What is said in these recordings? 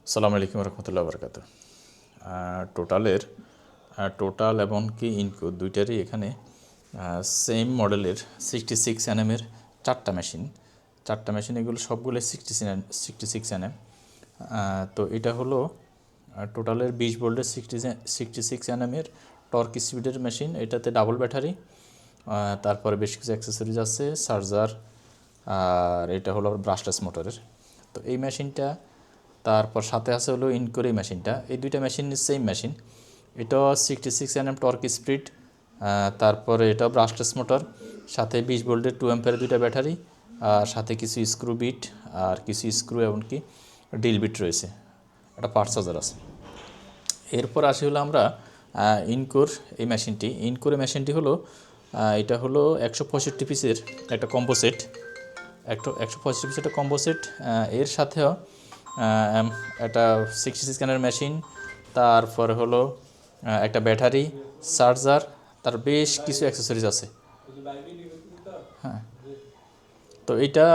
আসসালামু আলাইকুম রহমতুল্লাহ বরকাত। টোটাল এবং কি ইনকো দুইটারই এখানে সেম মডেলের 66 nm চারটা মেশিন এগুলো সবগুলো 66 nm। তো এটা হলো টোটালের 20 ভোল্টের 66 nm টর্ক স্পিডের মেশিন। এটাতে ডাবল ব্যাটারি, তারপরে বেশ কিছু অ্যাক্সেসরিজ আছে, চার্জার, আর এটা হলো ব্রাশলেস মোটরের। তো এই মেশিনটা, তারপর সাথে আছে হলো ইনকোর এই মেশিনটা। এই দুইটা মেশিন সেম মেশিন। এটাও 66 nm টর্ক স্পিড, তারপরে এটাও ব্রাশলেস মোটর, সাথে 20 ভোল্টের 2 অ্যাম্পিয়ারের দুইটা ব্যাটারি, আর সাথে কিছু স্ক্রু বিট আর কিছু স্ক্রু এমনকি ডিল বিট রয়েছে, একটা পার্ট চার্জার আছে। এরপর আসি হলো আমরা ইনকোর এই মেশিনটি। ইনকোর মেশিনটি হলো এটা হলো 165 পিসের একটা কম্বো সেট, 165 পিসের একটা কম্বো সেট। এর সাথেও একটা 66 nm মেশিন, তারপরে হলো একটা ব্যাটারি, চার্জার, তার বেশ কিছু অ্যাক্সেসরিজ আছে। হ্যাঁ, তো এটা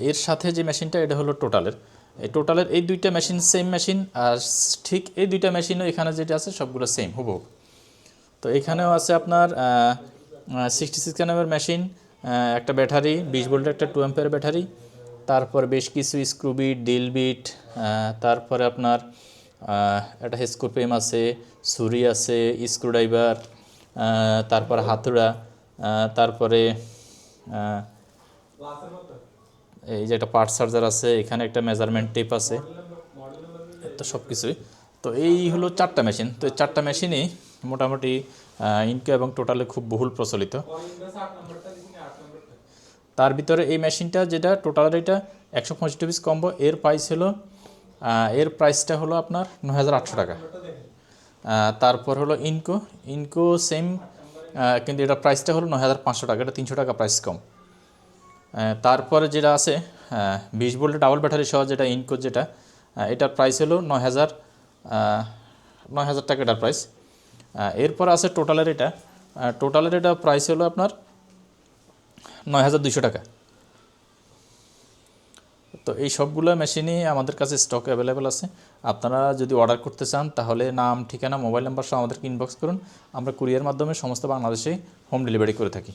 এর সাথে যে মেশিনটা এটা হলো টোটালের এই দুইটা মেশিন সেম মেশিন, আর ঠিক এই দুইটা মেশিনও এখানে যেটা আছে সবগুলো সেম হুবহু। তো এখানেও আছে আপনার 66 nm মেশিন, একটা ব্যাটারি 20 ভোল্টের একটা 2 অ্যাম্পিয়ার ব্যাটারি, তারপর বেশ কিছু স্ক্রু বিট, ডিল বিট, তারপরে আপনার একটা হেস্কো পেম আছে, ছুরি আছে, স্ক্রুড্রাইভার, তারপর হাতুড়া, তারপরে এই যে একটা পার্ট চার্জার আছে, এখানে একটা মেজারমেন্ট টেপ আছে, তো সব কিছুই। তো এই হলো চারটা মেশিন। তো এই চারটা মেশিনই মোটামুটি ইনকো এবং টোটালে খুব বহুল প্রচলিত। তার ভিতরে এই মেশিনটা যেটা টোটালের এটা 165 পিস কম্বো, এর প্রাইসটা হলো আপনার 9,800 টাকা। তারপর হলো ইনকো সেম, কিন্তু এটা প্রাইসটা হলো 9,500 টাকা, এটা 300 টাকা প্রাইস কম। তারপরে যেটা আছে 20 ভোল্টের ডাবল ব্যাটারি সহ যেটা ইনকো, যেটা এটার প্রাইস হলো 9,000 টাকা এটার প্রাইস। এরপর আছে টোটালের এটা প্রাইস হলো আপনার 9,200 টাকা। তো এই সবগুলো মেশিনই আমাদের কাছে স্টক অ্যাভেলেবেল আছে। আপনারা যদি অর্ডার করতে চান তাহলে নাম, ঠিকানা, মোবাইল নাম্বার সহ আমাদেরকে ইনবক্স করুন। আমরা কুরিয়ার মাধ্যমে সমস্ত বাংলাদেশে হোম ডেলিভারি করে থাকি।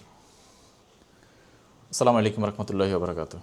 আসসালামু আলাইকুম রহমতুল্লাহি ওয়া বারাকাতুহু।